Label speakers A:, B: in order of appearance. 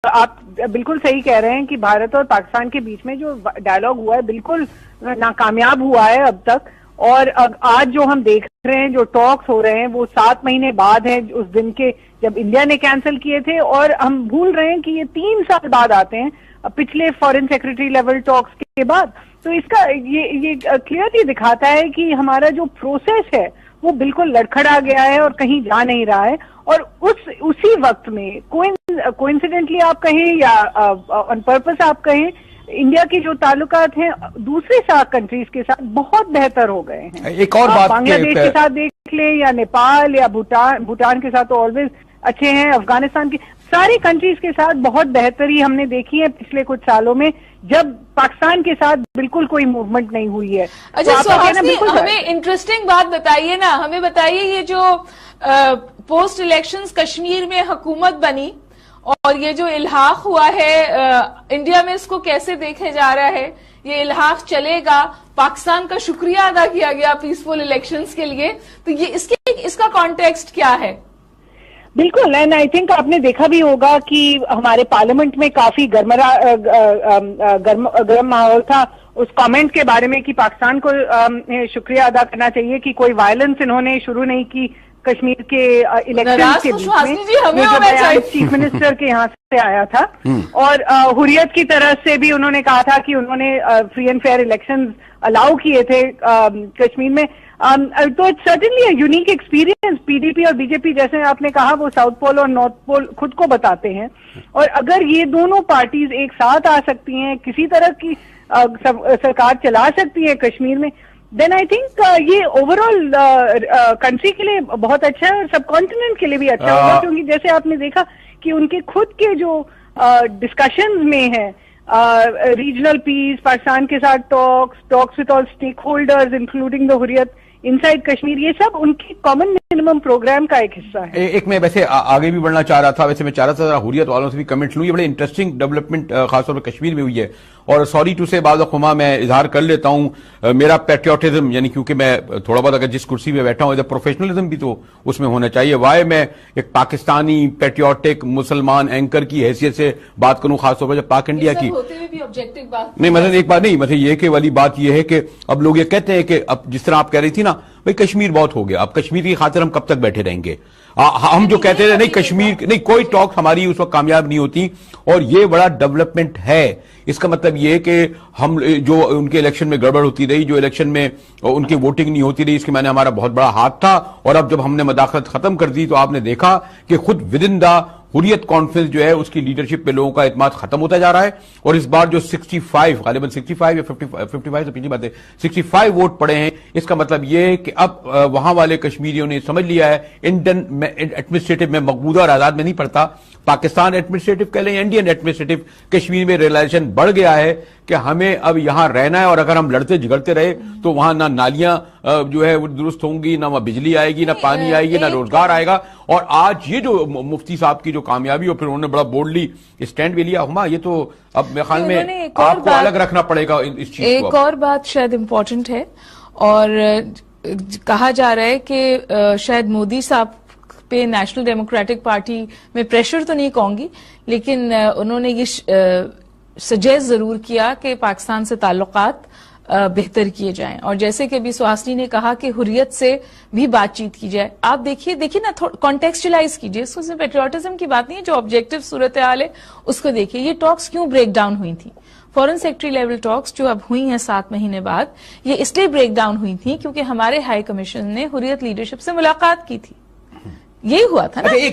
A: आप बिल्कुल सही कह रहे हैं कि भारत और पाकिस्तान के बीच में जो डायलॉग हुआ है बिल्कुल नाकामयाब हुआ है अब तक। और आज जो हम देख रहे हैं, जो टॉक्स हो रहे हैं, वो 7 महीने बाद है उस दिन के जब इंडिया ने कैंसिल किए थे। और हम भूल रहे हैं कि ये 3 साल बाद आते हैं, पिछले फॉरेन सेक्रेटरी लेवल टॉक्स के बाद। तो इसका ये क्लियरली दिखाता है कि हमारा जो प्रोसेस है वो बिल्कुल लड़खड़ा गया है और कहीं जा नहीं रहा है। और उसी वक्त में कोइंसिडेंटली आप कहें या ऑन पर्पस आप कहें, इंडिया के जो ताल्लुकात हैं दूसरे 7 कंट्रीज के साथ बहुत बेहतर हो गए हैं।
B: एक और बात,
A: बांग्लादेश के साथ देख लें या नेपाल या भूटान के साथ तो ऑलवेज अच्छे हैं। अफगानिस्तान की सारी कंट्रीज के साथ बहुत बेहतरी हमने देखी है पिछले कुछ सालों में, जब पाकिस्तान के साथ बिल्कुल कोई मूवमेंट नहीं हुई है।
C: अच्छा सुहासिनी, हमें इंटरेस्टिंग बात बताइए ना, हमें बताइए ये जो पोस्ट इलेक्शंस कश्मीर में हुकूमत बनी और ये जो इल्हाक हुआ है इंडिया में, इसको कैसे देखे जा रहा है? ये इल्हाक चलेगा? पाकिस्तान का शुक्रिया अदा किया गया पीसफुल इलेक्शंस के लिए, तो ये इसका कॉन्टेक्स्ट क्या है?
A: बिल्कुल, एंड आई थिंक आपने देखा भी होगा कि हमारे पार्लियामेंट में काफी गर्म माहौल था उस कमेंट के बारे में कि पाकिस्तान को शुक्रिया अदा करना चाहिए कि कोई वायलेंस इन्होंने शुरू नहीं की कश्मीर के इलेक्शन के बीच में। चीफ मिनिस्टर के यहाँ से आया था और हुर्रियत की तरफ से भी उन्होंने कहा था कि उन्होंने free and fair elections allow किए थे कश्मीर में। तो it's certainly a unique experience. PDP और बीजेपी, जैसे आपने कहा, वो साउथ पोल और नॉर्थ पोल खुद को बताते हैं। और अगर ये दोनों पार्टीज एक साथ आ सकती हैं, किसी तरह की सरकार चला सकती है कश्मीर में, देन आई थिंक ये ओवरऑल कंट्री के लिए बहुत अच्छा है और सब कॉन्टिनेंट के लिए भी अच्छा होगा। क्योंकि जैसे आपने देखा कि उनके खुद के जो डिस्कशंस में है, रीजनल पीस, पाकिस्तान के साथ talks with all stakeholders including the Hurriyat inside Kashmir, ये सब उनकी कॉमन मिनिमम प्रोग्राम का एक हिस्सा है।
B: एक मैं वैसे आगे भी बढ़ना चाह रहा था, वैसे मैं चाह रहा था हुर्रियत वालों से भी कमेंट्स लूं। ये बड़े इंटरेस्टिंग डेवलपमेंट खासतौर पर कश्मीर में हुई है। और सॉरी टू से बाद खुमा मैं इजहार कर लेता हूं, मेरा पैट्रियोटिज्म, यानी क्योंकि मैं थोड़ा बहुत अगर जिस कुर्सी में बैठा हूं इधर प्रोफेशनलिज्म भी तो उसमें होना चाहिए। वाई मैं एक पाकिस्तानी पैट्रियोटिक मुसलमान एंकर की हैसियत से बात करूं, खासतौर पर जब पाक इंडिया की नहीं, मतलब एक बात नहीं, मतलब ये कि वाली बात ये है कि अब लोग ये कहते हैं कि अब जिस तरह आप कह रही थी ना भाई कश्मीर बहुत हो गया, अब कश्मीर की खातिर हम कब तक बैठे रहेंगे? हम जो कहते थे नहीं कश्मीर नहीं, कोई टॉक हमारी उस वक्त कामयाब नहीं होती। और ये बड़ा डेवलपमेंट है। इसका मतलब ये कि हम जो उनके इलेक्शन में गड़बड़ होती रही, जो इलेक्शन में उनकी वोटिंग नहीं होती रही, इसके मैंने हमारा बहुत बड़ा हाथ था। और अब जब हमने मदाखलत खत्म कर दी तो आपने देखा कि खुद with in the Hurriyat conference जो है उसकी लीडरशिप पे लोगों का एतमाद खत्म होता जा रहा है। और इस बार जो 65 गालिबन 65 या 55 से पीछे बात है, 65 वोट पड़े हैं। इसका मतलब यह है कि अब वहां वाले कश्मीरियों ने समझ लिया है, इंडियन एडमिनिस्ट्रेटिव में मकबूजा और आजाद में नहीं पड़ता, पाकिस्तान एडमिनिस्ट्रेटिव कह लें, इंडियन एडमिनिस्ट्रेटिव कश्मीर में रियलाइजेशन बढ़ गया है कि हमें अब यहां रहना है। और अगर हम लड़ते झगड़ते रहे तो वहां ना नालियां जो है वो दुरुस्त होंगी, ना वहां बिजली आएगी, ना पानी आएगी, ना रोजगार आएगा। और आज ये जो मुफ्ती साहब की जो कामयाबी और फिर उन्होंने बड़ा बोल्डली स्टैंड भी लिया, हुमा ये तो अब मेरे ख्याल में आपको अलग रखना पड़ेगा इस चीज को।
C: एक और बात शायद इम्पोर्टेंट है, और कहा जा रहा है कि शायद मोदी साहब पे नेशनल डेमोक्रेटिक पार्टी में प्रेशर तो नहीं कहूंगी, लेकिन उन्होंने ये सजेस्ट जरूर किया कि पाकिस्तान से ताल्लुकात बेहतर किए जाएं। और जैसे कि अभी सुहासिनी ने कहा कि हुर्रियत से भी बातचीत की जाए। आप देखिए ना, कॉन्टेक्चुअलाइज कीजिए इसको, सिर्फ पेट्रियोटिज्म की बात नहीं है, जो ऑब्जेक्टिव सूरत हाल है उसको देखिए। ये टॉक्स क्यों ब्रेक डाउन हुई थी? फॉरेन सेक्रेटरी लेवल टॉक्स जो अब हुई हैं 7 महीने बाद, ये इसलिए ब्रेक डाउन हुई थी क्योंकि हमारे हाई कमीशन ने हुर्रियत लीडरशिप से मुलाकात की थी। यही हुआ था ना।